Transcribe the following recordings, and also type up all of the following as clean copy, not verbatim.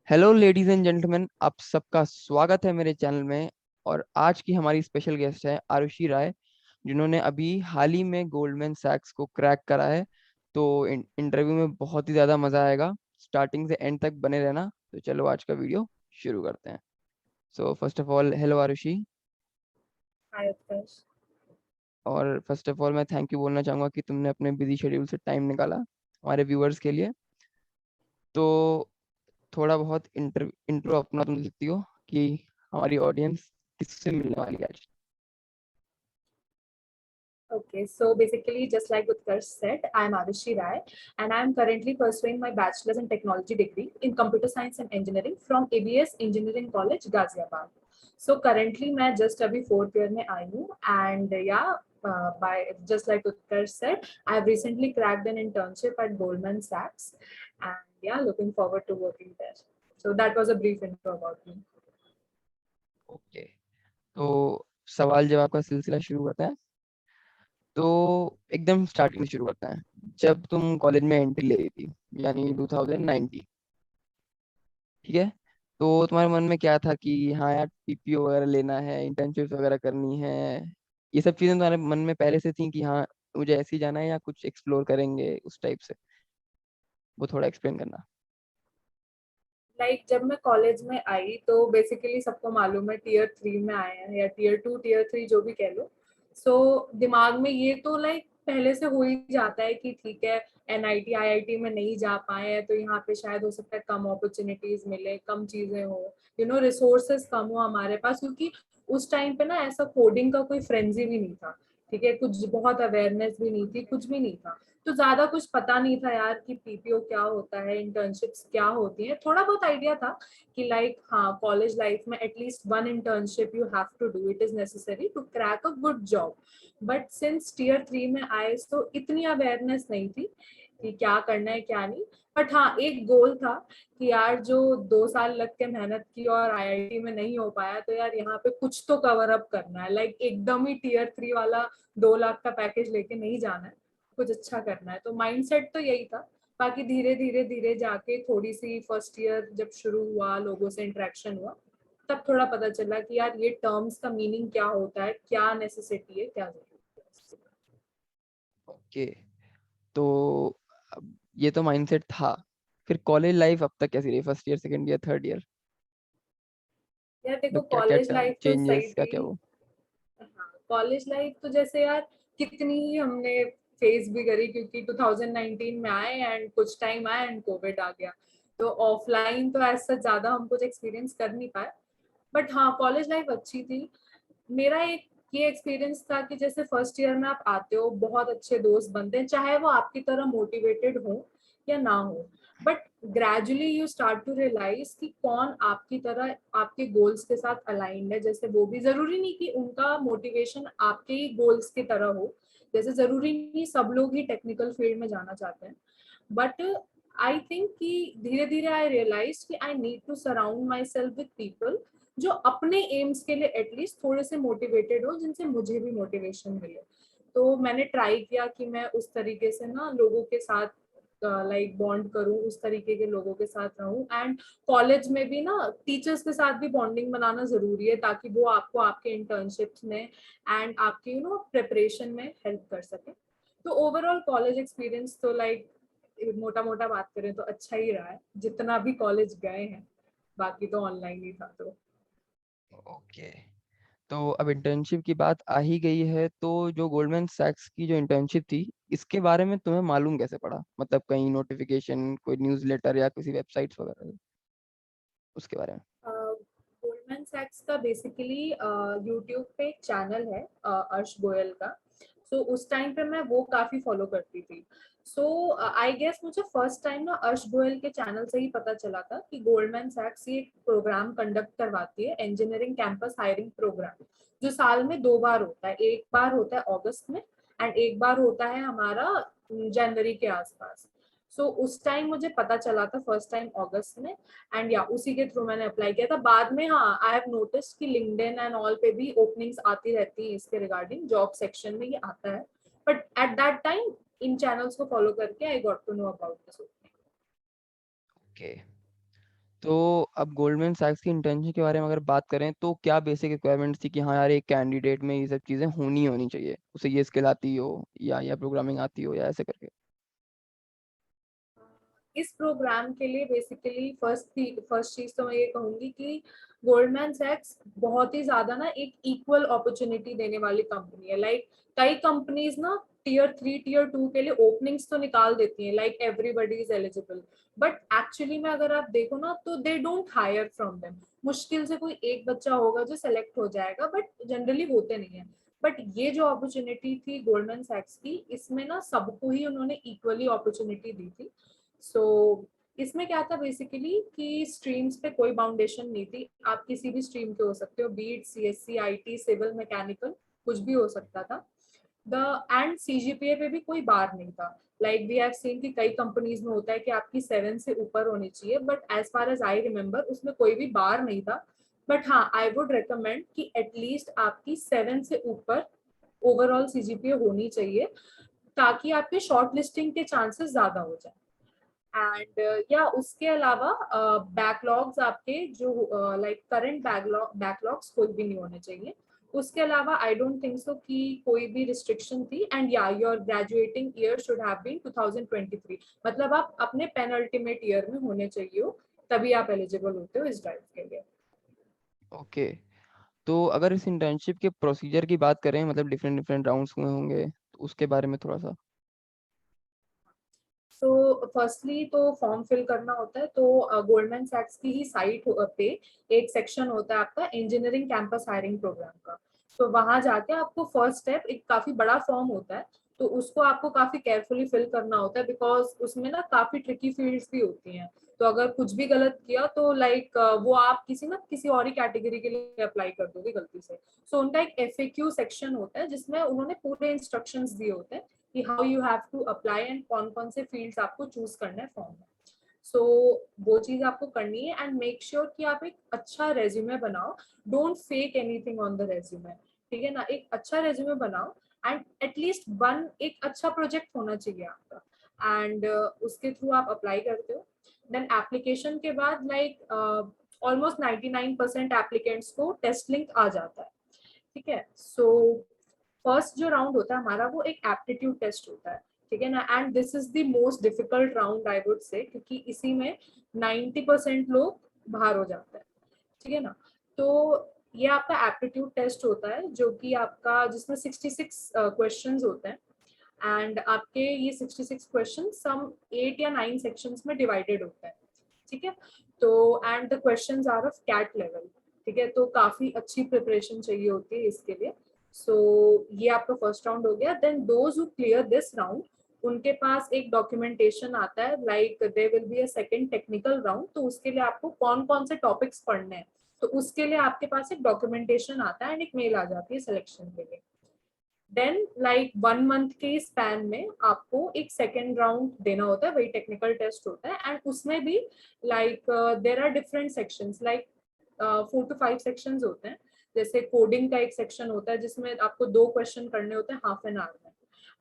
Hello ladies and gentleman, आप सबका स्वागत है मेरे चैनल में। और आज की हमारी स्पेशल गेस्ट है आरुषि राय, जिन्होंने अभी हाल ही में गोल्डमैन सैक्स को क्रैक करा है। तो इंटरव्यू में बहुत ही ज़्यादा मज़ा आएगा। स्टार्टिंग से एंड तक बने रहना। तो चलो आज का वीडियो शुरू करते हैं। So first of all hello Arushi. Hi Utkarsh. और फर्स्ट ऑफ ऑल मैं थैंक यू बोलना चाहूँगा कि तुमने अपने बिजी शेड्यूल से टाइम निकाला हमारे व्यूअर्स के लिए। तो थोड़ा बहुत इंट्रो अपना तुम देती हो कि हमारी ऑडियंस किससे मिलने वाली है आज। Okay, so basically, just like Utkarsh said, I am Arushi Rai, and I am currently pursuing my bachelor's in technology degree in computer science and engineering from ABS Engineering College, Ghaziabad. So currently, मैं just अभी fourth year में आई हूँ, and yeah, by just like Utkarsh said, I have recently cracked an internship at Goldman Sachs, and yeah, looking forward to working there. So that was a brief intro about me. Okay, तो सवाल जवाब का सिलसिला शुरू करते हैं। तो एकदम स्टार्टिंग से शुरू करते हैं। जब तुम कॉलेज में एंट्री ले रही थी, यानी 2019, ठीक है, तो तुम्हारे मन में क्या था कि हाँ यार पीपीओ वगैरह लेना है, इंटर्नशिप वगैरह करनी है? ये सब चीजें तुम्हारे मन में पहले से थी कि हाँ मुझे ऐसे ही जाना है, या कुछ एक्सप्लोर करेंगे उस टाइप से? वो थोड़ा एक्सप्लेन करना। जब मैं कॉलेज में आई तो बेसिकली सबको मालूम है टीयर 3 में आए हैं या टीयर 2 टीयर 3 जो भी कह लो। सो दिमाग में ये तो पहले से हो ही जाता है कि ठीक है, एनआईटी आईआईटी में नहीं जा पाए हैं तो यहाँ पे शायद हो सकता है कम अपॉर्चुनिटीज मिले, कम चीजें हो, रिसोर्सेस कम हो हमारे पास, क्योंकि उस टाइम पे ना ऐसा कोडिंग का कोई फ्रेंजी भी नहीं था। ठीक है, कुछ बहुत अवेयरनेस भी नहीं थी, कुछ भी नहीं था। तो ज्यादा कुछ पता नहीं था यार कि पीपीओ क्या होता है, इंटर्नशिप्स क्या होती हैं। थोड़ा बहुत आइडिया था कि हाँ, कॉलेज लाइफ में at least one internship you have to do, it is necessary to crack a good job. But since tier 3 में आए तो इतनी अवेयरनेस नहीं थी कि क्या करना है क्या नहीं। बट हाँ, एक गोल था कि यार जो 2 साल लग के मेहनत की और आईआईटी में नहीं हो पाया, तो यार यहाँ पे कुछ तो कवर अप करना है। एकदम ही टीयर 3 वाला 2 लाख का पैकेज लेके नहीं जाना है, कुछ अच्छा करना है। तो माइंडसेट तो यही था। बाकी धीरे धीरे धीरे जाके थोड़ी सी फर्स्ट ईयर जब शुरू हुआ, लोगों से इंटरेक्शन हुआ, तब थोड़ा पता चला कि यार ये टर्म्स का मीनिंग क्या होता है, क्या नेसेसिटी है, क्या जरूरत है। ओके, तो अब ये तो माइंडसेट था। फिर कॉलेज लाइफ अब तक कैसी रही? First year, second year, third year? यार देखो, मतलब क्या क्या कॉलेज लाइफ तो सही चेंजेस, क्या क्या थी। वो? हाँ, कॉलेज लाइफ तो जैसे यार कितनी ही हमने फेस भी करी, क्योंकि 2019 में आए एंड कुछ टाइम आया एंड कोविड आ गया। तो ऑफलाइन तो ऐसा ज्यादा हम कुछ एक्सपीरियंस कर नहीं पाए। बट हाँ, कॉलेज लाइफ अच्छी थी। मेरा एक ये एक्सपीरियंस था कि जैसे फर्स्ट ईयर में आप आते हो, बहुत अच्छे दोस्त बनते हैं, चाहे वो आपकी तरह मोटिवेटेड हो या ना हो। But gradually you start to realise कि कौन आपकी तरह आपके गोल्स के साथ अलाइंड है। जैसे वो भी जरूरी नहीं कि उनका मोटिवेशन आपके ही गोल्स की तरह हो, जैसे जरूरी नहीं सब लोग ही टेक्निकल फील्ड में जाना चाहते हैं। बट आई थिंक कि धीरे धीरे आई रियलाइज कि I need to surround myself with people जो अपने एम्स के लिए एटलीस्ट थोड़े से मोटिवेटेड हो, जिनसे मुझे भी मोटिवेशन मिले। तो मैंने ट्राई किया कि मैं उस तरीके से ना लोगों के साथ बॉन्ड करूं, उस तरीके के लोगों के साथ रहूं। एंड कॉलेज में भी ना टीचर्स के साथ भी बॉन्डिंग बनाना जरूरी है, ताकि वो आपको आपके इंटर्नशिप्स में एंड आपके प्रिपरेशन में हेल्प कर सके। तो ओवरऑल कॉलेज एक्सपीरियंस तो मोटा मोटा बात करें तो अच्छा ही रहा है, जितना भी कॉलेज गए हैं। बाकी तो ऑनलाइन ही था तो। ओके, तो अब इंटर्नशिप की बात आ ही गई है, तो जो गोल्डमैन सैक्स की जो इंटर्नशिप थी, इसके बारे में तुम्हें मालूम कैसे पड़ा? मतलब कहीं नोटिफिकेशन, कोई न्यूज़लेटर या किसी वेबसाइट्स वगैरह, उसके बारे में। गोल्डमैन सैक्स का बेसिकली यूट्यूब पे एक चैनल है, अर्श गोयल का। सो उस टाइम पे मैं वो काफी फॉलो करती थी। सो आई गेस मुझे फर्स्ट टाइम ना अर्श गोयल के चैनल से ही पता चला था कि गोल्डमैन सैक्स ये एक प्रोग्राम कंडक्ट करवाती है, इंजीनियरिंग कैंपस हायरिंग प्रोग्राम, जो साल में 2 बार होता है। एक बार होता है अगस्त में एंड एक बार होता है हमारा जनवरी के आसपास। सो उस टाइम मुझे पता चला था फर्स्ट टाइम अगस्त में। एंड या उसी के थ्रू मैंने अप्लाई किया था। बाद में हाँ, आई हैव नोटिस कि लिंक्डइन एंड ऑल पे भी ओपनिंग्स आती रहती है इसके रिगार्डिंग, जॉब सेक्शन में ये आता है। बट एट दैट टाइम इन चैनल्स को फॉलो करके I got to know about this opening. Okay, तो अब गोल्डमैन सैक्स की इंटर्नशिप के बारे में अगर बात करें तो क्या बेसिक रिक्वायरमेंट्स थी कि हाँ यार एक कैंडिडेट में ये सब चीज़ें होनी चाहिए, उसे ये स्किल आती हो या प्रोग्रामिंग आती हो या ऐसे करके। इस प्रोग्राम के लिए बेसिकली फर्स्ट चीज तो मैं ये कहूंगी कि गोल्डमैन सैक्स बहुत ही ज्यादा ना एक इक्वल अपॉर्चुनिटी देने वाली कंपनी है। लाइक कई कंपनीज ना टियर 3 टियर 2 के लिए ओपनिंग्स तो निकाल देती हैं, like everybody is eligible, but actually में अगर आप देखो ना तो they don't hire from them. मुश्किल से कोई एक बच्चा होगा जो सेलेक्ट हो जाएगा, बट जनरली होते नहीं है। बट ये जो अपॉर्चुनिटी थी गोल्डमैन सैक्स की, इसमें ना सबको ही उन्होंने इक्वली अपॉर्चुनिटी दी थी। सो इसमें क्या था बेसिकली कि स्ट्रीम्स पे कोई बाउंडेशन नहीं थी, आप किसी भी स्ट्रीम के हो सकते हो, बीट सीएससी आईटी सिविल मैकेनिकल, कुछ भी हो सकता था। द एंड सीजीपीए पे भी कोई बार नहीं था। लाइक वी हैव सीन कि कई कंपनीज में होता है कि आपकी 7 से ऊपर होनी चाहिए, but as far as I remember उसमें कोई भी बार नहीं था। बट हाँ, आई वुड रिकमेंड कि एटलीस्ट आपकी 7 से ऊपर ओवरऑल सीजीपीए होनी चाहिए, ताकि आपके शॉर्ट लिस्टिंग के चांसेस ज्यादा हो जाए। एंड या उसके अलावा बैकलॉग्स आपके जो लाइक करंट बैकलॉग्स कोई भी नहीं होने चाहिए। उसके अलावा आई डोंट थिंक सो कि कोई भी रिस्ट्रिक्शन थी। एंड या your graduating year should have been 2023, मतलब आप अपने पेन अल्टीमेट ईयर में होने चाहिए हो, तभी आप एलिजिबल होते हो इस ड्राइव के लिए। ओके। तो अगर इस इंटर्नशिप के प्रोसीजर की बात करें, मतलब डिफरेंट डिफरेंट राउंड्स हुए होंगे, तो उसके बारे में थोड़ा सा। तो फर्स्टली तो फॉर्म फिल करना होता है, तो गोल्डमैन सैक्स की ही साइट पे एक सेक्शन होता है आपका इंजीनियरिंग कैंपस हायरिंग प्रोग्राम का। तो वहां जाके आपको फर्स्ट स्टेप, एक काफी बड़ा फॉर्म होता है, तो उसको आपको काफी केयरफुली फिल करना होता है, बिकॉज उसमें ना काफी ट्रिकी फील्ड्स भी होती हैं। तो अगर कुछ भी गलत किया तो लाइक वो आप किसी और ही कैटेगरी के लिए अप्लाई कर दोगे गलती से। सो उनका एक एफएक्यू सेक्शन होता है जिसमें उन्होंने पूरे इंस्ट्रक्शंस दिए होते हैं कि how you have to apply and कौन कौन से फील्ड्स आपको चूज करना है फॉर्म में। सो वो चीज आपको करनी है, एंड मेक श्योर कि आप एक अच्छा रेज्यूमे बनाओ। Don't fake anything on the resume, ठीक है ना? एक अच्छा रेज्यूमे बनाओ, एंड एटलीस्ट वन एक अच्छा प्रोजेक्ट होना चाहिए आपका, एंड उसके थ्रू आप अप्लाई करते हो। देन एप्लीकेशन के बाद लाइक ऑलमोस्ट 99% एप्लीकेंट्स को टेस्ट लिंक आ जाता है, ठीक है? सो फर्स्ट जो राउंड होता है हमारा वो एक एप्टीट्यूड टेस्ट होता है, ठीक है ना? And this is the most difficult round I would say, क्योंकि इसी में 90% लोग बाहर हो जाते हैं, ठीक है ना? तो ये आपका एप्टीट्यूड टेस्ट होता है जो कि आपका जिसमें 66 क्वेश्चंस होते हैं, एंड आपके ये 66 क्वेश्चन सम 8 या 9 सेक्शंस में डिवाइडेड होते हैं, ठीक है? तो and the questions are of CAT level, ठीक है? तो काफी अच्छी प्रिपरेशन चाहिए होती है इसके लिए। सो ये आपका फर्स्ट राउंड हो गया। Then those who clear this round, उनके पास एक डॉक्यूमेंटेशन आता है, like there will be a second technical round. तो उसके लिए आपको कौन कौन से टॉपिक्स पढ़ने हैं, तो उसके लिए आपके पास एक डॉक्यूमेंटेशन आता है एंड एक मेल आ जाती है सिलेक्शन के लिए। देन लाइक 1 मंथ के स्पैन में आपको एक सेकेंड राउंड देना होता है, वही टेक्निकल टेस्ट होता है, एंड उसमें भी like there are different sections, like 4 to 5 sections होते हैं। जैसे कोडिंग का एक सेक्शन होता है जिसमें आपको 2 क्वेश्चन करने होते हैं हाफ एन आवर में,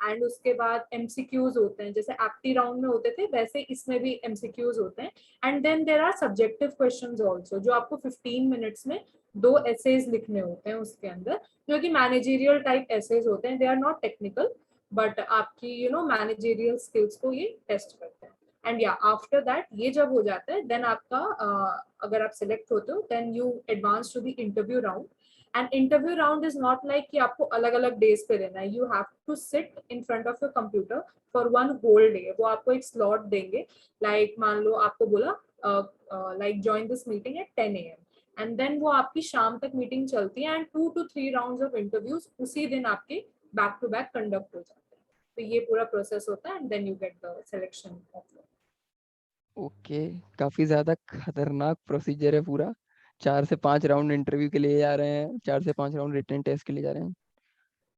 एंड उसके बाद एमसीक्यूज होते हैं, जैसे एप्टी राउंड में होते थे वैसे इसमें भी एमसीक्यूज होते हैं। And then there are subjective questions also, जो आपको 15 मिनट्स में 2 एसेज लिखने होते हैं उसके अंदर, जो कि मैनेजेरियल टाइप एसेज होते हैं। They are not technical, but आपकी मैनेजेरियल स्किल्स को ये टेस्ट करते हैं। एंड या आफ्टर दैट ये जब हो जाता है, देन आपका अगर आप सिलेक्ट होते हो then you advance to the interview round. And interview round is not like कि आपको अलग अलग डेज पे देना है, you have to sit in front of your computer for 1 whole day. वो आपको एक स्लॉट देंगे, लाइक मान लो आपको बोला like join this meeting at 10 AM, and then वो आपकी शाम तक मीटिंग चलती है, and 2 to 3 rounds of interviews उसी दिन आपके बैक टू बैक कंडक्ट हो जाते हैं। तो ये पूरा प्रोसेस होता है, and then you get the selection off. Okay. काफी ज्यादा खतरनाक प्रोसीजर है पूरा। 4 से 5 राउंड इंटरव्यू के लिए जा रहे हैं, 4 से 5 राउंड रिटन टेस्ट के लिए जा रहे हैं।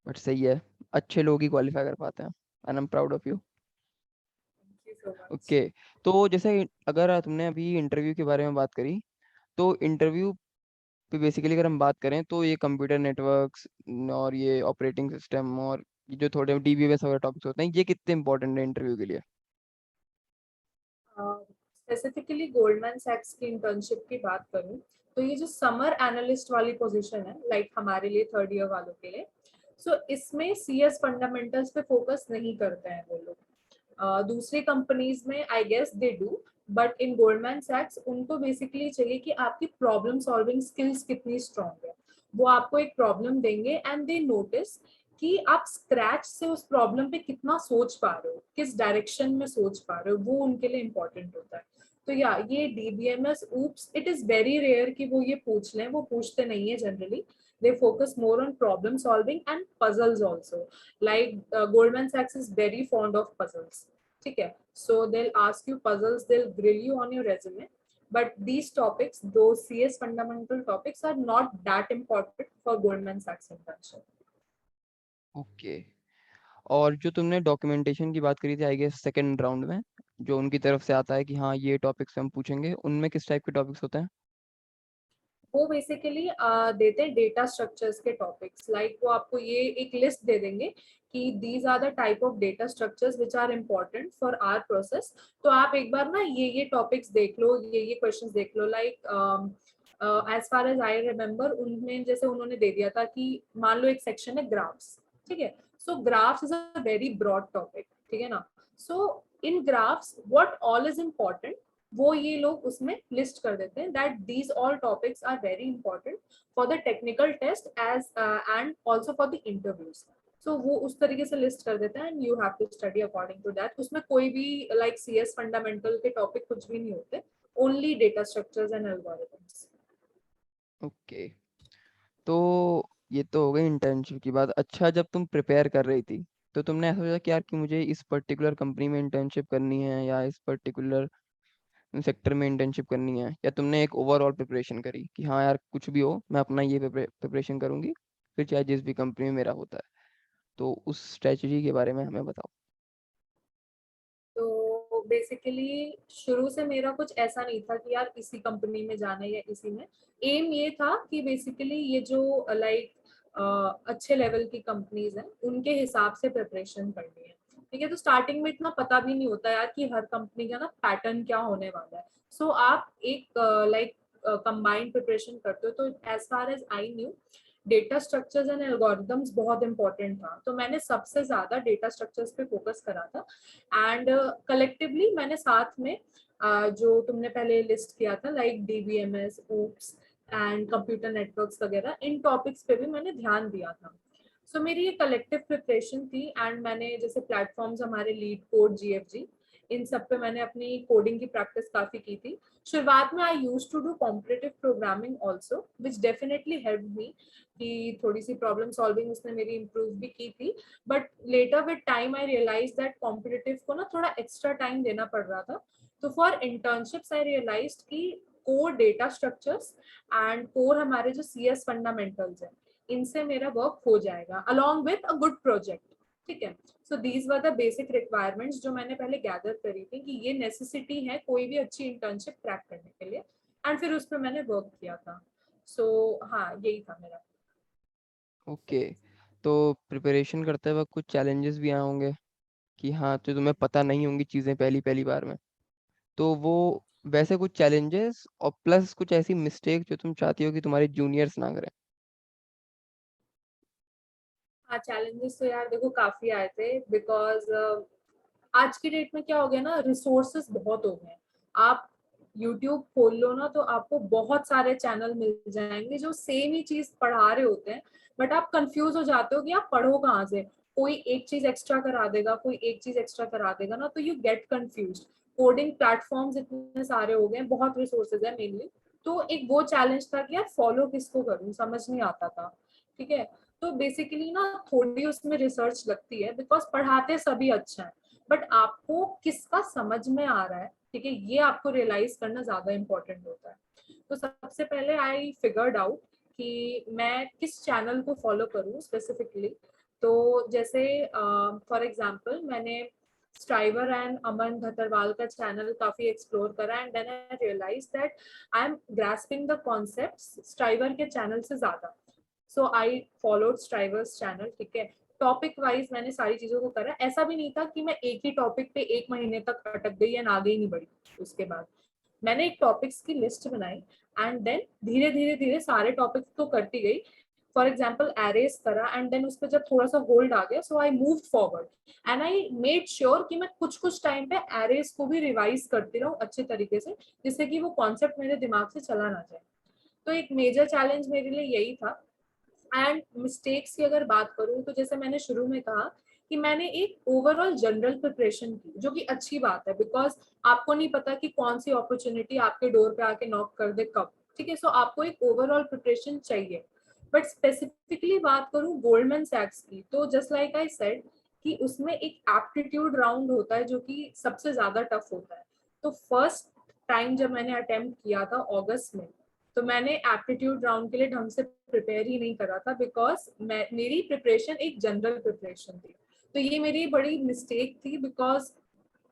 बट सही है, अच्छे लोग ही क्वालिफाई कर पाते हैं, and I am proud of you. Thank you so much. Okay. तो जैसे अगर तुमने अभी इंटरव्यू के बारे में बात करी, तो इंटरव्यू पे बेसिकली अगर हम बात करें तो ये कंप्यूटर नेटवर्क्स और ये ऑपरेटिंग सिस्टम और ये जो थोड़े डीबीएमएस वगैरह टॉपिक्स होते हैं, ये कितने इंपॉर्टेंट है इंटरव्यू के लिए? स्पेसिफिकली गोल्डमैन सैक्स की इंटर्नशिप की बात करूं तो ये जो समर एनालिस्ट वाली पोजीशन है लाइक हमारे लिए थर्ड ईयर वालों के लिए, सो इसमें सीएस फंडामेंटल्स पे फोकस नहीं करते हैं वो लोग। दूसरी कंपनीज में I guess they do, but in Goldman सैक्स उनको बेसिकली चाहिए कि आपकी प्रॉब्लम सॉल्विंग स्किल्स कितनी स्ट्रांग है। वो आपको एक प्रॉब्लम देंगे एंड दे नोटिस कि आप स्क्रैच से उस प्रॉब्लम पे कितना सोच पा रहे हो, किस डायरेक्शन में सोच पा रहे हो, वो उनके लिए इम्पोर्टेंट होता है। तो या ये DBMS oops it is very rare कि वो ये पूछ लें, वो पूछते नहीं है generally. they focus more on problem solving and puzzles also, like Goldman Sachs is very fond of puzzles, ठीक है? So they'll ask you puzzles, they'll grill you on your resume, but these topics, those CS fundamental topics, are not that important for Goldman Sachs internship. Okay. और जो तुमने documentation की बात करी थी I guess second round में, जो उनकी तरफ से आता है कि हाँ ये टॉपिक्स हम पूछेंगे, उनमें किस टाइप के टॉपिक्स होते हैं? वो बेसिकली देते हैं डेटा स्ट्रक्चर्स के टॉपिक्स, लाइक वो आपको ये एक लिस्ट दे देंगे कि these are the type of data structures which are important for our process. तो आप एक बार ना ये टॉपिक्स देख लो, ये क्वेश्चंस देख लो, like as far as I remember उनमें जैसे उन्होंने दे दिया था कि मान लो एक सेक्शन है ग्राफ्स, ठीक है? So graphs is a very broad topic, ठीक है ना? So in graphs what all is important, वो ये लोग उसमें लिस्ट कर देते हैं that these all topics are very important for the technical test as and also for the interviews. So वो उस तरीके से लिस्ट कर देते हैं and you have to study according to that. उसमें कोई भी लाइक सीएस फंडामेंटल के टॉपिक कुछ भी नहीं होते, only data structures and algorithms. Okay. तो ये तो हो गई इंटर्नशिप की बात। अच्छा, जब तुम प्रिपेयर कर रही थी तो तुमने ऐसा सोचा कि यार कि मुझे इस पर्टिकुलर कंपनी में इंटर्नशिप करनी है या इस पर्टिकुलर सेक्टर में इंटर्नशिप करनी है, या तुमने एक ओवरऑल प्रिपरेशन करी कि हाँ यार कुछ भी हो मैं अपना ये प्रिपरेशन करूंगी, फिर चाहे जिस भी कंपनी में मेरा होता है? तो उस स्ट्रेटजी के बारे में हमें बताओ। तो बेसिकली शुरू से मेरा कुछ ऐसा नहीं था कि यार इसी कंपनी में जाना है या इसी में। एम ये था कि बेसिकली ये जो लाइक अच्छे लेवल की कंपनीज हैं उनके हिसाब से प्रिपरेशन करनी है, ठीक है? तो स्टार्टिंग में इतना पता भी नहीं होता यार कि हर कंपनी का ना पैटर्न क्या होने वाला है। सो आप एक लाइक कंबाइंड प्रिपरेशन करते हो। तो as far as I knew data structures and algorithms बहुत इंपॉर्टेंट था, तो मैंने सबसे ज्यादा डेटा स्ट्रक्चर्स पे फोकस करा था। एंड कलेक्टिवली मैंने साथ में जो तुमने पहले लिस्ट किया था like DBMS, oops and computer networks वगैरह, इन टॉपिक्स पे भी मैंने ध्यान दिया था। सो मेरी ये कलेक्टिव प्रिपरेशन थी एंड मैंने जैसे प्लेटफॉर्म्स हमारे लीड कोड, जीएफजी, इन सब पे मैंने अपनी कोडिंग की प्रैक्टिस काफी की थी। शुरुआत में I used to do competitive programming also which definitely helped me, कि थोड़ी सी प्रॉब्लम सॉल्विंग उसने मेरी इम्प्रूव भी की थी। But later with time I realise that competitive को ना थोड़ा एक्स्ट्रा टाइम देना पड़ रहा था। तो फॉर इंटर्नशिप्स आई रियलाइज कि core data structures and core हमारे जो सीएस फंडामेंटल्स है, इनसे मेरा वर्क हो जाएगा along with a good project, ठीक है? So these were the basic requirements जो मैंने पहले गैदर करी थी कि ये नेसेसिटी है कोई भी अच्छी इंटर्नशिप क्रैक करने के लिए, एंड फिर उस पर मैंने वर्क किया था। सो हाँ, यही था मेरा। ओके। तो प्रिपरेशन करते वक्त कुछ चैलेंजेस भी आए होंगे कि हाँ तो तुम्हें पता नहीं होंगी चीज़ें पहली पहली बार में, तो वो वैसे कुछ चैलेंजेस और प्लस कुछ ऐसी मिस्टेक जो तुम चाहती हो कि तुम्हारे जूनियर्स ना करें? हाँ, चैलेंजेस तो यार देखो काफी आए थे, बिकॉज आज की डेट में क्या हो गया ना, रिसोर्सेस बहुत हो गए हैं। आप यूट्यूब खोल लो ना तो आपको बहुत सारे चैनल मिल जाएंगे जो सेम ही चीज पढ़ा रहे होते हैं, बट आप कंफ्यूज हो जाते हो कि आप पढ़ो कहाँ से। कोई एक चीज एक्स्ट्रा करा देगा, कोई एक चीज एक्स्ट्रा करा देगा ना, तो you get confuse. Coding platforms इतने सारे हो गए, बहुत रिसोर्सेज है मेनली। तो एक वो चैलेंज था कि यार फॉलो किसको करूँ, समझ नहीं आता था, ठीक है? तो बेसिकली ना थोड़ी उसमें रिसर्च लगती है, बिकॉज पढ़ाते सभी अच्छा है, बट आपको किसका समझ में आ रहा है, ठीक है, ये आपको रियलाइज करना ज्यादा इंपॉर्टेंट होता है। तो सबसे पहले आई फिगर्ड आउट कि मैं किस चैनल को फॉलो करूँ स्पेसिफिकली। तो जैसे फॉर एग्जांपल मैंने स्ट्राइवर एंड अमन धतरवाल का चैनल काफी एक्सप्लोर करा, and then I realise that I am grasping the concepts Striver के चैनल से ज्यादा। सो आई फॉलोड स्ट्राइवर्स चैनल, ठीक है? टॉपिक वाइज मैंने सारी चीजों को करा। ऐसा भी नहीं था कि मैं एक ही टॉपिक पे 1 महीने तक अटक गई या आगे ही नहीं बढ़ी। उसके बाद मैंने एक टॉपिक्स की लिस्ट बनाई एंड देन धीरे धीरे धीरे सारे टॉपिक्स तो करती गई। फॉर एग्जाम्पल एरेस करा एंड देन उस पर जब थोड़ा सा होल्ड आ गया, so I move forward and I made sure कि मैं कुछ कुछ टाइम पे एरेस को भी रिवाइज करती रहूं अच्छे तरीके से, जिससे कि वो कॉन्सेप्ट मेरे दिमाग से चला ना जाए। तो एक मेजर चैलेंज मेरे लिए यही था। एंड मिस्टेक्स की अगर बात करूं तो जैसे मैंने शुरू में कहा कि मैंने एक ओवरऑल जनरल प्रिपरेशन की, जो कि अच्छी बात है बिकॉज आपको नहीं पता कि कौन सी अपॉर्चुनिटी आपके डोर पे आके नॉक कर दे कब। ठीक है, सो आपको एक ओवरऑल प्रिपरेशन चाहिए। बट स्पेसिफिकली बात करूं गोल्डमैन सैक्स की, तो जस्ट लाइक आई सेड कि उसमें एक एप्टीट्यूड राउंड होता है जो कि सबसे ज्यादा टफ होता है। तो फर्स्ट टाइम जब मैंने अटेम्प्ट किया था अगस्त में, तो मैंने एप्टीट्यूड राउंड के लिए ढंग से प्रिपेयर ही नहीं करा था बिकॉज मेरी प्रिपरेशन एक जनरल प्रिपरेशन थी। तो ये मेरी बड़ी मिस्टेक थी बिकॉज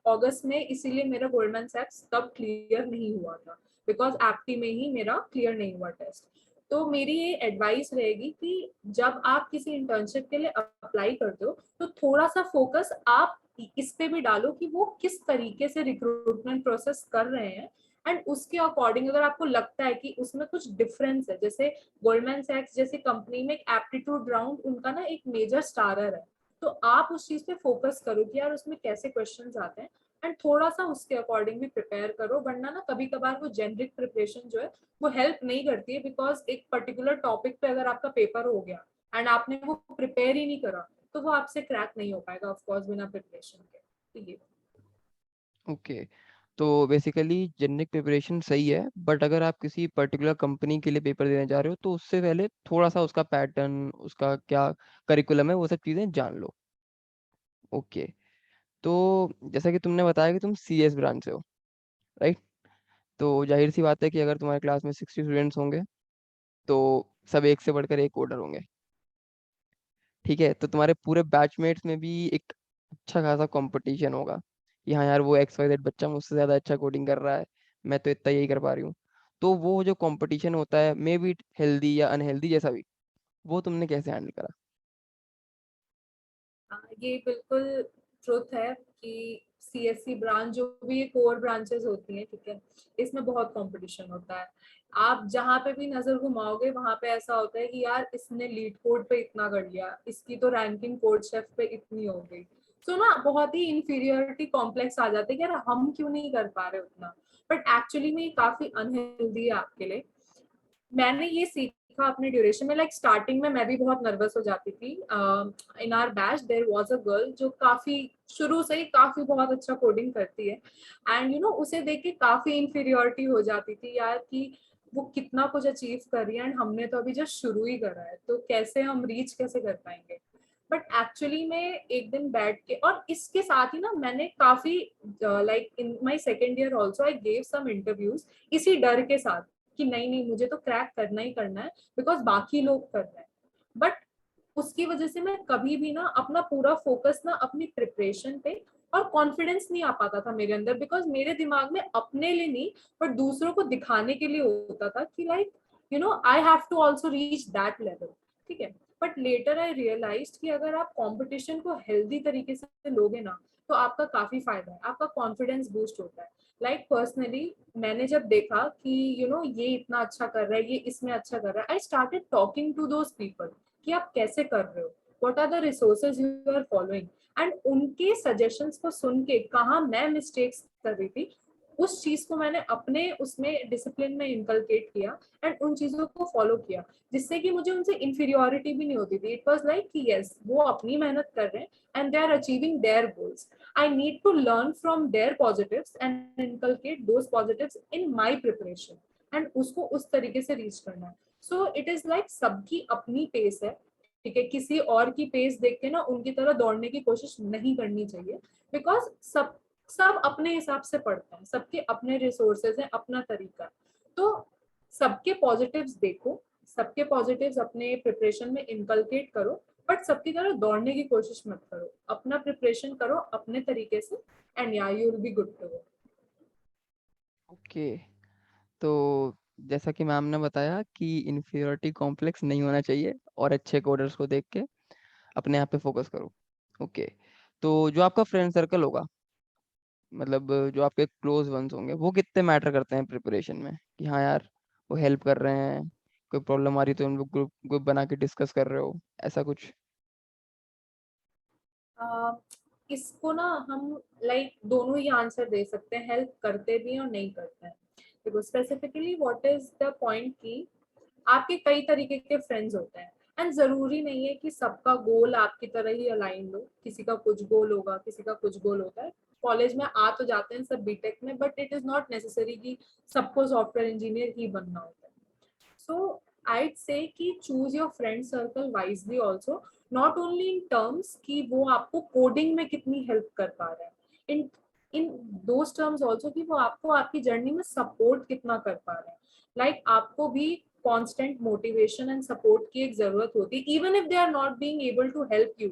अगस्त में इसीलिए मेरा गोल्डमैन सैक्स तब क्लियर नहीं हुआ था, बिकॉज एप्टी में ही मेरा क्लियर नहीं हुआ टेस्ट। तो मेरी ये एडवाइस रहेगी कि जब आप किसी इंटर्नशिप के लिए अप्लाई करते हो तो थोड़ा सा फोकस आप इस पे भी डालो कि वो किस तरीके से रिक्रूटमेंट प्रोसेस कर रहे हैं। एंड उसके अकॉर्डिंग अगर आपको लगता है कि उसमें कुछ डिफरेंस है, जैसे गोल्डमैन सैक्स जैसी कंपनी में एक एप्टीट्यूड राउंड उनका ना एक मेजर स्टारर है, तो आप उस चीज पे फोकस करो कि यार उसमें कैसे क्वेश्चंस आते हैं एंड थोड़ा सा उसके अकॉर्डिंग भी प्रिपेयर करो। वरना ना कभी कभार वो जेनरिक प्रिपरेशन जो है वो हेल्प नहीं करती है, बिकॉज एक पर्टिकुलर टॉपिक पे अगर आपका पेपर हो गया एंड आपने वो प्रिपेयर ही नहीं करा तो वो आपसे क्रैक नहीं हो पाएगा ऑफकोर्स बिना प्रिपरेशन के। तो ये ओके, तो बेसिकली जेनरिक प्रिपरेशन सही है, बट अगर आप किसी पर्टिकुलर कंपनी के लिए पेपर देने जा रहे हो तो उससे पहले थोड़ा सा उसका पैटर्न, उसका क्या करिकुलम है, वो सब चीज़ें जान लो। ओके, तो जैसा कि तुमने बताया कि तुम CS ब्रांच से हो, राइट? तो जाहिर सी बात है कि अगर तुम्हारे क्लास में 60 स्टूडेंट्स होंगे तो सब एक से बढ़कर एक कोडर होंगे। ठीक है, तो तुम्हारे पूरे बैचमेट्स में भी एक अच्छा खासा कंपटीशन होगा कि हाँ यार, वो XYZ बच्चा मुझसे ज़्यादा अच्छा कोडिंग कर रहा है, मैं तो इतना यही कर पा रही हूँ। तो वो जो कंपटीशन होता है, मे बी हेल्दी या अनहेल्दी जैसा भी, वो तुमने कैसे हैंडल करा? ये बिल्कुल ट्रुथ है कि CSC ब्रांच जो भी ये कोर ब्रांचेस होती हैं, ठीक है, इसमें बहुत कंपटीशन होता है। आप जहाँ पे भी नजर घुमाओगे वहां पे ऐसा होता है कि यार इसने लीड कोड पे इतना कर लिया, इसकी तो रैंकिंग कोड शेफ पे इतनी हो गई। सो ना बहुत ही इंफीरियरिटी कॉम्प्लेक्स आ जाते हैं कि यार हम क्यों नहीं कर पा रहे उतना। बट एक्चुअली में ये काफी अनहेल्दी है आपके लिए। मैंने ये सीखा अपने ड्यूरेशन में। लाइक स्टार्टिंग में मैं भी बहुत नर्वस हो जाती थी। In our batch there was a girl जो काफी शुरू से ही काफी बहुत अच्छा कोडिंग करती है एंड यू नो उसे देख के काफी इंफीरियोरिटी हो जाती थी यार कि वो कितना कुछ अचीव कर रही है एंड हमने तो अभी जस्ट शुरू ही करा है, तो कैसे हम रीच कैसे कर पाएंगे। बट एक्चुअली में एक दिन बैठ के, और इसके साथ ही ना मैंने काफी like in my second year also I gave some interviews इसी डर के साथ कि नहीं नहीं मुझे तो क्रैक करना ही करना है बिकॉज बाकी लोग कर रहे हैं। बट उसकी वजह से मैं कभी भी ना अपना पूरा फोकस ना अपनी प्रिपरेशन पे, और कॉन्फिडेंस नहीं आ पाता था मेरे अंदर बिकॉज मेरे दिमाग में अपने लिए नहीं बट दूसरों को दिखाने के लिए होता था कि like you know I have to also reach that level. ठीक है, बट लेटर आई रियलाइज्ड कि अगर आप कंपटीशन को हेल्दी तरीके से लोगे ना तो आपका काफी फायदा है, आपका कॉन्फिडेंस बूस्ट होता है। लाइक पर्सनली मैंने जब देखा कि यू नो ये इतना अच्छा कर रहा है, ये इसमें अच्छा कर रहा है, I started talking to those people कि आप कैसे कर रहे हो, what are the resources you are following. And उनके सजेशंस को सुन के कहाँ मैं मिस्टेक्स कर रही थी उस चीज को मैंने अपने उसमें डिसिप्लिन में इनकलकेट किया एंड उन चीजों को फॉलो किया, जिससे कि मुझे उनसे इंफीरियोरिटी भी नहीं होती थी। इट वाज लाइक कि यस वो अपनी मेहनत कर रहे हैं and they are achieving their goals. I need to learn from their positives and inculcate those positives in my preparation and उसको उस तरीके से रीच करना है। So it is like सबकी अपनी पेस है, ठीक है, किसी और की पेस देख के ना उनकी तरह दौड़ने की कोशिश नहीं करनी चाहिए बिकॉज सब सब अपने हिसाब से पढ़ते हैं, सबके अपने रिसोर्सेज हैं, अपना तरीका है। तो सबके पॉजिटिव्स देखो, सबके पॉजिटिव्स अपने प्रिपरेशन में इनकलकेट करो, बट सबकी तरह दौड़ने की कोशिश मत करो, अपना प्रिपरेशन करो अपने तरीके से एंड या you will be good to go. Okay, तो जैसा कि मैम ने बताया कि इन्फीरियरिटी कॉम्प्लेक्स नहीं होना चाहिए और अच्छे कोडर्स को देख के अपने आप पे फोकस करो। ओके, तो जो आपका फ्रेंड सर्कल होगा, मतलब जो आपके क्लोज वंस होंगे, वो कितने मैटर करते हैं प्रिपरेशन में, कि हाँ यार वो हेल्प कर रहे हैं, कोई प्रॉब्लम आ रही तो उन लोग ग्रुप ग्रुप बना के डिस्कस कर रहे हो, ऐसा कुछ? अ, इसको ना हम लाइक दोनों ही आंसर दे सकते हैं, हेल्प करते भी हैं और नहीं करते हैं। देखो specifically what is the point की आपके कई तरीके के फ्रेंड्स होते हैं एंड जरूरी नहीं है कि सबका गोल आपकी तरह ही अलाइन हो। किसी का कुछ गोल होगा, किसी का कुछ गोल होता है। कॉलेज में आ तो जाते हैं सब बीटेक में, but it is not necessary कि सबको सॉफ्टवेयर इंजीनियर ही बनना होता है। So I'd say कि choose your friend circle wisely also, not only in terms कि वो आपको कोडिंग में कितनी हेल्प कर पा रहा है, in in those terms also कि वो आपको आपकी जर्नी में सपोर्ट कितना कर पा रहा है। लाइक आपको भी constant motivation and support की एक जरूरत होती है, even if they are not being able to help you।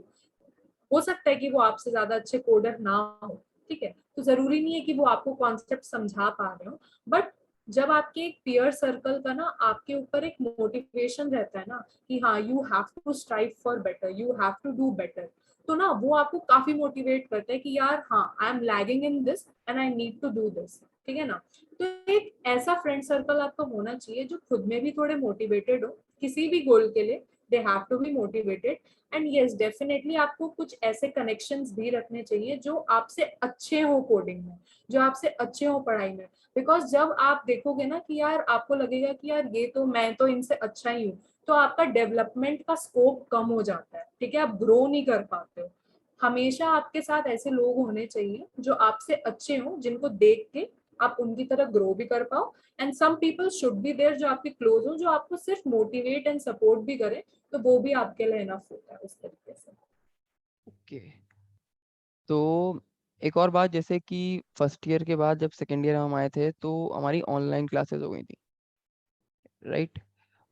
हो सकता है कि वो आपसे ज्यादा अच्छे कोडर ना हो, ठीक है, तो जरूरी नहीं है कि वो आपको कॉन्सेप्ट समझा पा रहे हो, बट जब आपके एक पीयर सर्कल का ना आपके ऊपर एक मोटिवेशन रहता है ना कि हाँ you have to strive for better, you have to do better, तो ना वो आपको काफी मोटिवेट करता है कि यार हाँ I am lagging in this and I need to do this, ठीक है ना। तो एक ऐसा फ्रेंड सर्कल आपको होना चाहिए जो खुद में भी थोड़े मोटिवेटेड हो किसी भी गोल के लिए, they have to be motivated. And yes definitely आपको कुछ ऐसे कनेक्शंस भी रखने चाहिए जो आपसे अच्छे हो कोडिंग में, जो आपसे अच्छे हो पढ़ाई में। बिकॉज जब आप देखोगे ना कि यार आपको लगेगा कि यार ये तो मैं तो इनसे अच्छा ही हूँ, तो आपका डेवलपमेंट का स्कोप कम हो जाता है, ठीक है, आप ग्रो नहीं कर पाते हो। हमेशा आपके साथ ऐसे लोग होने चाहिए जो आपसे अच्छे हो, जिनको देख के आप उनकी तरह ग्रो भी कर पाओ। And some people should be there जो आपके क्लोज हो, जो आपको सिर्फ मोटिवेट एंड सपोर्ट भी करे, तो वो भी आपके लिए इनफ होता है उस तरीके से। ओके, तो एक और बात, जैसे कि फर्स्ट ईयर के बाद जब सेकेंड ईयर हम आए थे तो हमारी ऑनलाइन क्लासेस हो गई थी, राइट?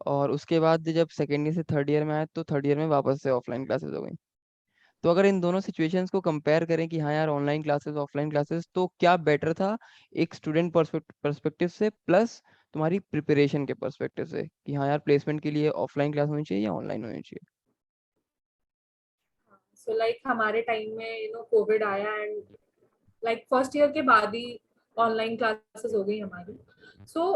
और उसके बाद जब सेकेंड ईयर से थर्ड ईयर में आए तो थर्ड ईयर में वापस से ऑफलाइन क्लासेस हो गई। तो अगर इन दोनों सिचुएशंस को कंपेयर करें कि हाँ यार ऑनलाइन क्लासेस ऑफलाइन क्लासेस, तो क्या बेटर था एक स्टूडेंट पर्सपेक्टिव से, प्लस तुम्हारी प्रिपरेशन के पर्सपेक्टिव से, कि हाँ यार प्लेसमेंट के लिए ऑफलाइन क्लास होनी चाहिए या ऑनलाइन होनी चाहिए? सो लाइक हमारे टाइम में कोविड आया एंड लाइक फर्स्ट ईयर के बाद ही ऑनलाइन क्लासेस हो गई हमारी। सो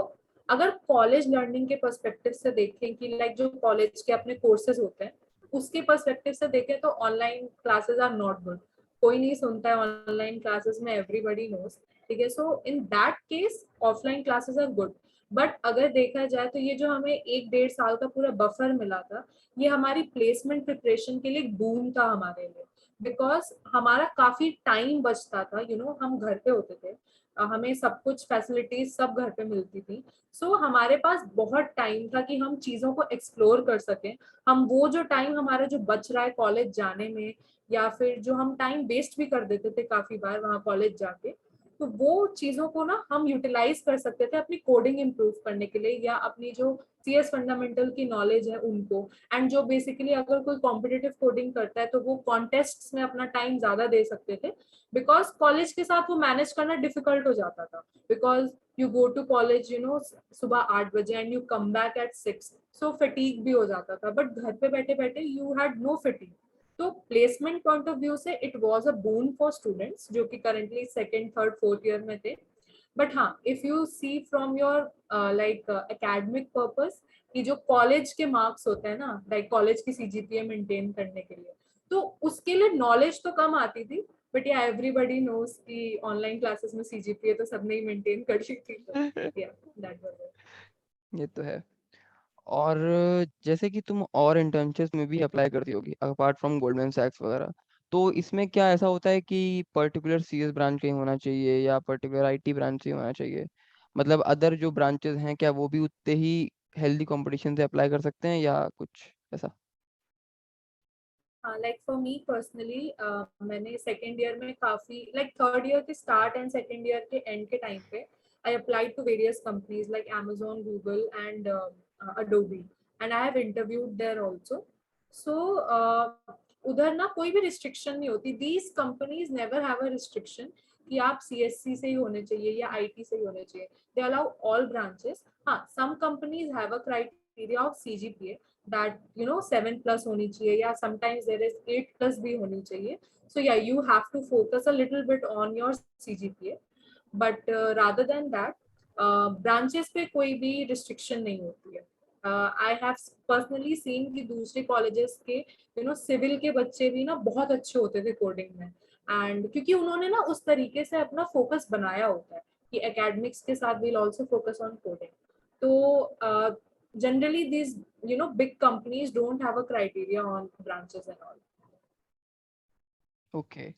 अगर कॉलेज लर्निंग के पर्सपेक्टिव से देखें कि लाइक जो कॉलेज के अपने कोर्सेज होते हैं उसके पर्सपेक्टिव से देखें तो online classes are not good. कोई नहीं सुनता है ऑनलाइन क्लासेस में, एवरीबडी नोज, ठीक है। So in that case offline classes are good. But अगर देखा जाए तो ये जो हमें 1-1.5 साल का पूरा बफर मिला था, ये हमारी प्लेसमेंट प्रिपरेशन के लिए एक बूम था हमारे लिए। बिकॉज हमारा काफी टाइम बचता था, हम घर पे होते थे, हमें सब कुछ फैसिलिटीज सब घर पे मिलती थी। सो हमारे पास बहुत टाइम था कि हम चीजों को एक्सप्लोर कर सकें। हम वो जो टाइम हमारा जो बच रहा है कॉलेज जाने में, या फिर जो हम टाइम वेस्ट भी कर देते थे काफी बार वहाँ कॉलेज जाके, तो वो चीजों को ना हम यूटिलाइज कर सकते थे अपनी कोडिंग इंप्रूव करने के लिए, या अपनी जो सीएस फंडामेंटल की नॉलेज है उनको। एंड जो बेसिकली अगर कोई कॉम्पिटिटिव कोडिंग करता है तो वो कॉन्टेस्ट्स में अपना टाइम ज्यादा दे सकते थे। बिकॉज कॉलेज के साथ वो मैनेज करना डिफिकल्ट हो जाता था। Because you go to college सुबह 8 बजे and you come back at 6, so fatigue भी हो जाता था। बट घर पे बैठे बैठे यू हैड नो फटीग। तो प्लेसमेंट पॉइंट ऑफ व्यू से it was a boon for students जो कि currently second third fourth year में थे। बट हाँ, if you see from your like academic purpose, कि जो कॉलेज के मार्क्स होते हैं ना, लाइक कॉलेज की सीजीपीए मेंटेन करने के लिए, तो उसके लिए नॉलेज तो कम आती थी। बट या एवरीबॉडी नोज कि ऑनलाइन क्लासेस में सीजीपीए तो सबने ही मेंटेन कर ली थी, तो या दैट वाज इट। ये तो है। और जैसे कि तुम और इंटर्नशिप्स में भी अप्लाई करती होगी अपार्ट फ्रॉम गोल्डमैन सैक्स वगैरह, तो इसमें क्या ऐसा होता है कि पर्टिकुलर सीएस ब्रांच का ही होना चाहिए या पर्टिकुलर आईटी ब्रांच से होना चाहिए? मतलब अदर जो ब्रांचेस हैं क्या वो भी उतने ही हेल्दी कंपटीशन से अप्लाई कर सकते हैं या कुछ ऐसा? हाँ, लाइक फॉर मी पर्सनली मैंने सेकेंड ईयर में काफी लाइक थर्ड ईयर के स्टार्ट एंड सेकेंड ईयर के एंड के टाइम पे I applied to various companies like Amazon, Google and Adobe, and I have interviewed there also. So उधर ना कोई भी रिस्ट्रिक्शन नहीं होती, these companies never have a restriction कि आप सीएससी से ही होने चाहिए या आईटी से ही होने चाहिए। They allow all branches. हाँ, some companies have a criteria criteria of CGPA that 7+ होनी चाहिए या sometimes there is 8+ भी होनी चाहिए. So yeah, you have to focus a little bit on your CGPA. But rather than that, branches पे कोई भी restriction नहीं होती है. I have personally seen कि दूसरे colleges के सिविल के बच्चे भी ना बहुत अच्छे होते थे कोडिंग में. एंड क्योंकि उन्होंने ना उस तरीके से अपना फोकस बनाया होता है कि एकेडमिक्स के साथ will also focus on coding. तो generally these big companies don't have a criteria on branches and all. Okay,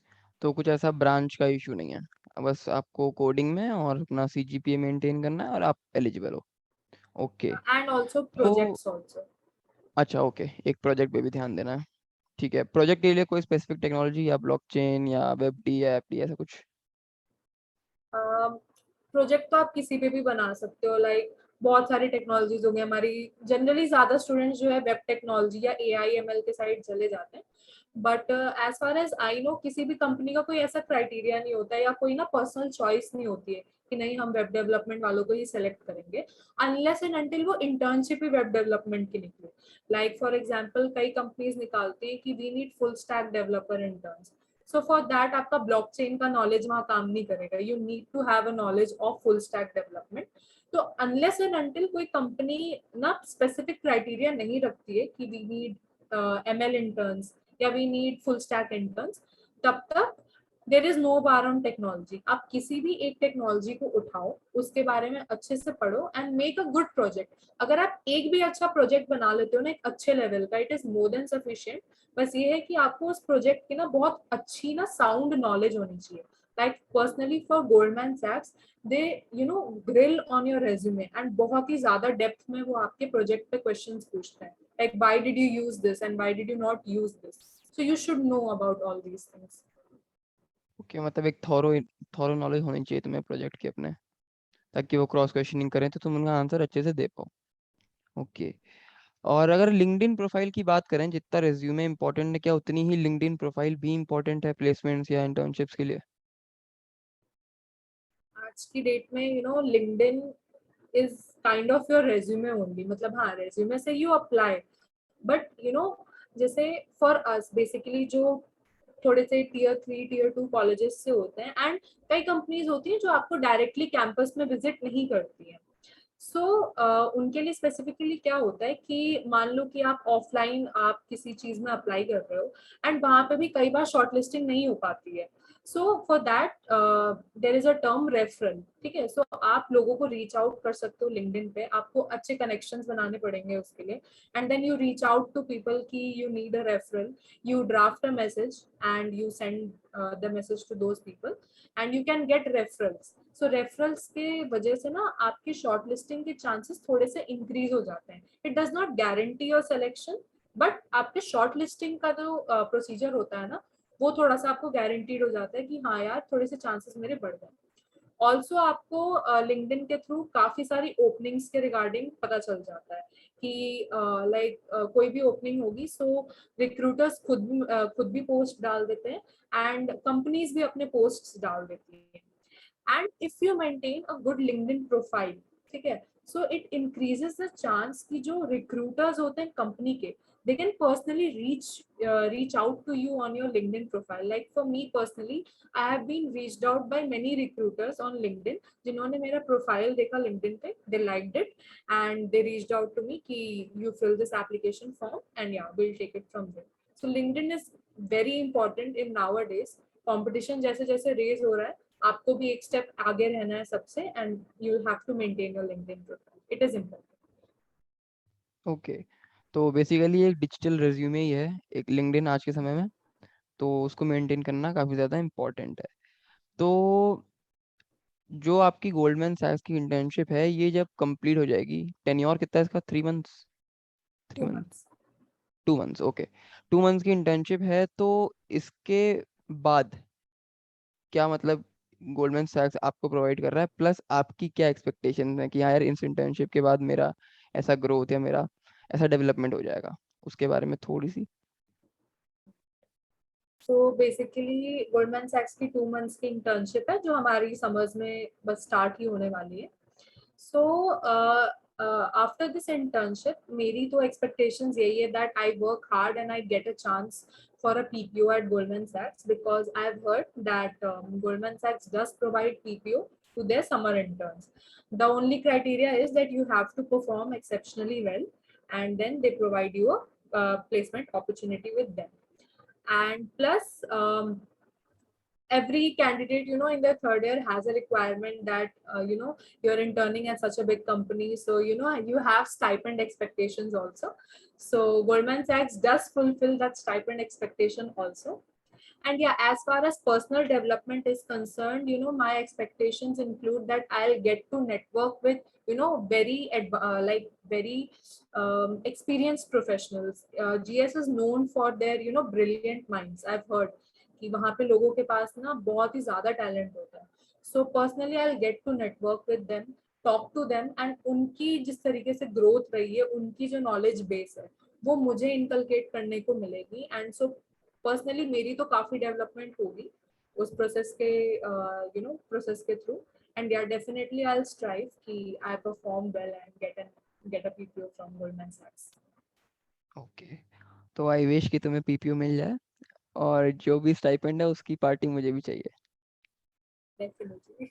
तो कुछ ऐसा ब्रांच का इशू नहीं है, बस आपको कोडिंग में और अपना सीजीपीए मेंटेन करना है और आप एलिजिबल हो. ओके. And also तो projects also. अच्छा, ओके, एक प्रोजेक्ट पे भी ध्यान देना है. ठीक है, प्रोजेक्ट के लिए कोई स्पेसिफिक टेक्नोलॉजी या ब्लॉकचेन या वेब डी या एपडी ऐसा कुछ? प्रोजेक्ट तो आप किसी पे भी बना सकते हो. लाइक बहुत सारी टेक्नोलॉजीज होंगी हमारी. जनरली ज्यादा स्टूडेंट्स जो है वेब टेक्नोलॉजी या AI/ML के साइड चले जाते हैं. But as far as I know किसी भी कंपनी का कोई ऐसा क्राइटेरिया नहीं होता है या कोई ना पर्सनल चॉइस नहीं होती है कि नहीं हम वेब डेवलपमेंट वालों को ही सिलेक्ट करेंगे अनलेस एंड अनटिल वो इंटर्नशिप ही वेब डेवलपमेंट की निकले. लाइक फॉर एग्जांपल कई कंपनीज निकालती हैं कि we need full stack developer interns. So for that आपका ब्लॉकचेन का नॉलेज वहां काम नहीं करेगा. You need to have a knowledge of full stack development. तो अनलेस एंड अनटिल कोई कंपनी ना स्पेसिफिक क्राइटेरिया नहीं रखती है कि वी नीड ML इंटर्न्स या we need full stack interns, तब तक there is no bar on technology. आप किसी भी एक टेक्नोलॉजी को उठाओ, उसके बारे में अच्छे से पढ़ो and make a good project. अगर आप एक भी अच्छा प्रोजेक्ट बना लेते हो ना एक अच्छे लेवल का, it is more than sufficient. बस ये है कि आपको उस प्रोजेक्ट की ना बहुत अच्छी ना साउंड नॉलेज होनी चाहिए. लाइक पर्सनली फॉर गोल्डमैन सैक्स they grill on your resume and बहुत ही ज्यादा डेप्थ में वो आपके प्रोजेक्ट पे क्वेश्चंस पूछते हैं. Like why did you use this and why did you not use this? So you should know about all these things. Okay, मतलब एक थॉरो नॉलेज होनी चाहिए तुम्हें प्रोजेक्ट की अपने, ताकि वो क्रॉस क्वेश्चनिंग करें तो तुम उनका आंसर अच्छे से दे पाओ. ओके. और अगर लिंक्डइन प्रोफाइल की बात करें, जितना रेज्यूमे इंपॉर्टेंट है, क्या उतनी ही लिंक्डइन प्रोफाइल भी इंपॉर्टेंट है प्लेसमेंट्स या इंटर्नशिप्स के लिए? आज की डेट में LinkedIn is kind of your resume only. मतलब हाँ resume से you apply, but जैसे for us basically जो थोड़े से tier 3 tier 2 कॉलेजेस से होते हैं एंड कई कंपनीज होती हैं जो आपको डायरेक्टली कैंपस में विजिट नहीं करती हैं. सो उनके लिए स्पेसिफिकली क्या होता है कि मान लो कि आप ऑफलाइन आप किसी चीज में अप्लाई कर रहे हो एंड वहां पे भी कई बार शॉर्टलिस्टिंग नहीं हो पाती है. So for that there is a term referral. ठीक है, सो आप लोगों को रीच आउट कर सकते हो लिंक्डइन पे. आपको अच्छे कनेक्शंस बनाने पड़ेंगे उसके लिए and then you reach out to people की you need a referral. You draft a message and you send the message to those people and you can get referrals. So referrals के वजह से ना आपकी शॉर्ट लिस्टिंग के chances थोड़े से increase हो जाते हैं. It does not guarantee your selection, but आपके शॉर्ट लिस्टिंग का जो प्रोसीजर होता है ना वो थोड़ा सा आपको गारंटीड हो जाता है कि हाँ यार थोड़े से चांसेस मेरे बढ़ गए. ऑल्सो आपको लिंक्डइन के थ्रू काफी सारी ओपनिंग्स के रिगार्डिंग पता चल जाता है कि लाइक कोई भी ओपनिंग होगी सो रिक्रूटर्स खुद भी पोस्ट डाल देते हैं एंड कंपनीज भी अपने पोस्ट डाल देती हैं. And if you maintain a good LinkedIn profile, ठीक है, so it increases the chance कि जो recruiters होते हैं company के they can personally reach out to you on your LinkedIn profile. Like for me personally, I have been reached out by many recruiters on LinkedIn जिन्होंने मेरा profile देखा LinkedIn पे, they liked it and they reached out to me कि you fill this application form and yeah we'll take it from there. So LinkedIn is very important in nowadays. Competition जैसे जैसे raise हो रहा है आपको भी एक स्टेप आगे रहना है सबसे and you have to maintain your LinkedIn profile. It is important. Okay, तो बेसिकली एक डिजिटल रेज्यूमे ही है एक लिंक्डइन आज के समय में, तो उसको मेंटेन करना काफ़ी ज़्यादा इम्पोर्टेंट है. तो जो आपकी गोल्डमैन सैक्स की इंटर्नशिप है, ये जब कंप्लीट हो जाएगी, टेन्योर कितना है इसका? 3 months? 3 month? 2 months. 2 months, okay. 2 months की इंटर्नशिप है, तो इसके बाद क्या मतलब गोल्डमैन सैक्स आपको प्रोवाइड कर रहा है, प्लस आपकी क्या एक्सपेक्टेशन है कि हाँ यार इस इंटर्नशिप के बाद मेरा ऐसा ग्रोथ या मेरा ऐसा डेवलपमेंट हो जाएगा, उसके बारे में थोड़ी सी? सो बेसिकली गोल्डमैन सैक्स की 2 months की इंटर्नशिप है जो हमारी समर्स में बस स्टार्ट ही होने वाली है. सो आफ्टर दिस इंटर्नशिप मेरी तो एक्सपेक्टेशंस यही है that I work hard and I get a chance for a PPO at Goldman Sachs, because I've heard that Goldman Sachs does provide PPO to their summer interns. The only criteria is that you have to perform exceptionally well, and then they provide you a placement opportunity with them. And plus, every candidate, you know, in their third year has a requirement that you know, you're interning at such a big company, so you know, you have stipend expectations also. So Goldman Sachs does fulfill that stipend expectation also. And yeah, as far as personal development is concerned, you know, my expectations include that I'll get to network with, you know, very experienced professionals. GS is known for their, you know, brilliant minds. I've heard कि वहाँ पे लोगों के पास ना बहुत ही ज्यादा talent होता है. So personally I get to network with them, talk to them, and उनकी जिस तरीके से ग्रोथ रही है, उनकी जो नॉलेज बेस है वो मुझे इनकलकेट करने को मिलेगी. एंड सो पर्सनली मेरी तो काफी डेवलपमेंट होगी उस प्रोसेस के यू नो प्रोसेस के थ्रू. एंड या डेफिनेटली आई विल स्ट्राइव कि I perform well and get a PPO from Goldman सैक्स. ओके, तो आई विश कि तुम्हें पीपीओ मिल जाए, और जो भी स्टाइपेंड है उसकी पार्टी मुझे भी चाहिए। डेफिनेटली.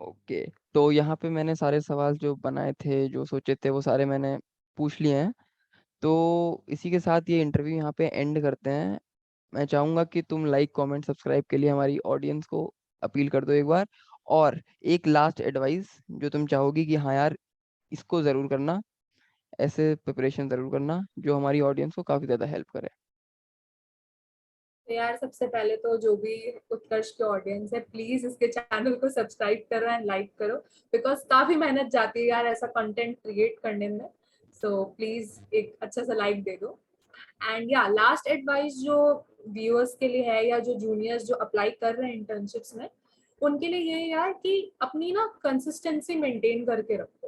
ओके, तो यहाँ पे मैंने सारे सवाल जो बनाए थे, जो सोचे थे, वो सारे मैंने पूछ लिए हैं। तो इसी के साथ ये इंटरव्यू यहाँ पे एंड करते हैं। मैं चाहूँगा कि तुम लाइक, कमेंट, सब्सक्राइब के लिए हमारी ऑडियंस को अपील कर दो एक बार। और एक लास्ट एडवाइस जो तुम चाहोगी कि हाँ यार, इसको ज़रूर करना, ऐसे प्रिपरेशन ज़रूर करना, जो हमारी ऑडियंस को काफ़ी ज़्यादा हेल्प करे। तो यार सबसे पहले तो जो भी उत्कर्ष के ऑडियंस है, प्लीज इसके चैनल को सब्सक्राइब करो एंड लाइक करो, बिकॉज काफी मेहनत जाती है यार ऐसा कंटेंट क्रिएट करने में. सो प्लीज एक अच्छा सा लाइक दे दो. एंड या लास्ट एडवाइस जो व्यूअर्स के लिए है, या जो जूनियर्स जो अप्लाई कर रहे हैं इंटर्नशिप्स में, उनके लिए ये है यार कि अपनी ना कंसिस्टेंसी मेंटेन करके रखो.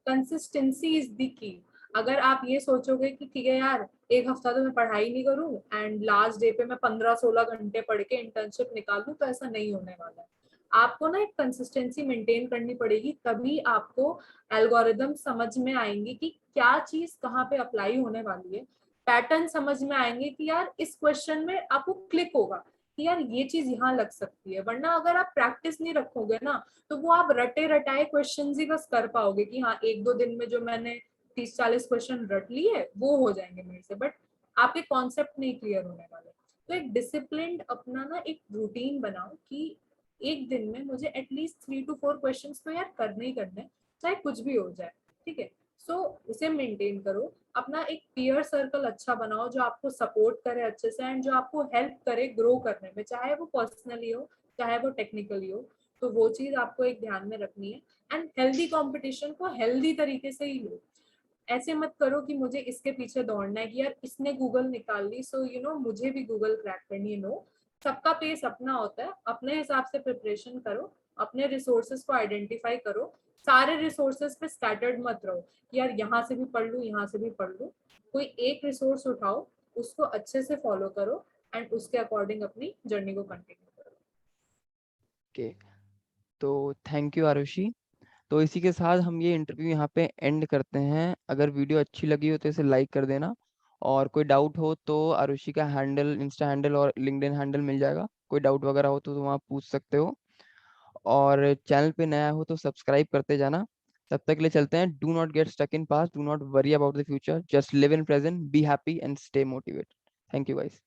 Consistency is the key. अगर आप ये सोचोगे कि ठीक है यार, एक हफ्ता तो मैं पढ़ाई नहीं करूं एंड लास्ट डे पे मैं 15-16 घंटे पढ़ के इंटर्नशिप निकाल लूं, तो ऐसा नहीं होने वाला है. आपको ना एक कंसिस्टेंसी मेंटेन करनी पड़ेगी, तभी आपको एल्गोरिदम समझ में आएंगे कि क्या चीज कहाँ पे अप्लाई होने वाली है. पैटर्न समझ में आएंगे कि यार इस क्वेश्चन में आपको क्लिक होगा कि यार ये चीज यहाँ लग सकती है. वरना अगर आप प्रैक्टिस नहीं रखोगे ना, तो वो आप रटे रटाए क्वेश्चन ही बस कर पाओगे कि हाँ, 1-2 दिन में जो मैंने 30-40 क्वेश्चन रट लिए वो हो जाएंगे मेरे से, बट आपके कॉन्सेप्ट नहीं क्लियर होने वाले. तो एक डिसिप्लिन अपना ना एक रूटीन बनाओ कि एक दिन में मुझे एटलीस्ट 3 to 4 क्वेश्चन तो यार करने ही करने, चाहे कुछ भी हो जाए. ठीक है. सो उसे मेंटेन करो. अपना एक पीयर सर्कल अच्छा बनाओ जो आपको सपोर्ट करे अच्छे से, एंड जो आपको हेल्प करे ग्रो करने में, चाहे वो पर्सनली हो चाहे वो टेक्निकली हो. तो वो चीज आपको एक ध्यान में रखनी है. एंड हेल्दी कंपटीशन को हेल्दी तरीके से ही लो. ऐसे मत करो कि मुझे इसके पीछे दौड़ना है कि यार इसने गूगल निकाल ली, सो यू नो मुझे भी गूगल क्रैक करनी है. नो, सबका पेस अपना होता है. अपने हिसाब से प्रिपरेशन करो, अपने रिसोर्सेज को आइडेंटिफाई करो. सारे रिसोर्सेज पे स्कैटर्ड मत रहो कि यार यहाँ से भी पढ़ लूँ यहाँ से भी पढ़ लूँ. कोई एक रिसोर्स उठाओ, उसको अच्छे से फॉलो करो, एंड उसके अकॉर्डिंग अपनी जर्नी को कंटिन्यू करो. ओके, तो थैंक यू आरुषि। तो इसी के साथ हम ये इंटरव्यू यहाँ पे एंड करते हैं। अगर वीडियो अच्छी लगी हो तो इसे लाइक कर देना, और कोई डाउट हो तो आरुषि का हैंडल, इंस्टा हैंडल और लिंक्डइन हैंडल मिल जाएगा। कोई डाउट वगैरह हो तो वहाँ पूछ सकते हो। और चैनल पे नया हो तो सब्सक्राइब करते जाना। तब तक के लिए चलते हैं। Do not get stuck in past, do not worry about the future, just live in present, be happy and stay motivated. Thank you guys.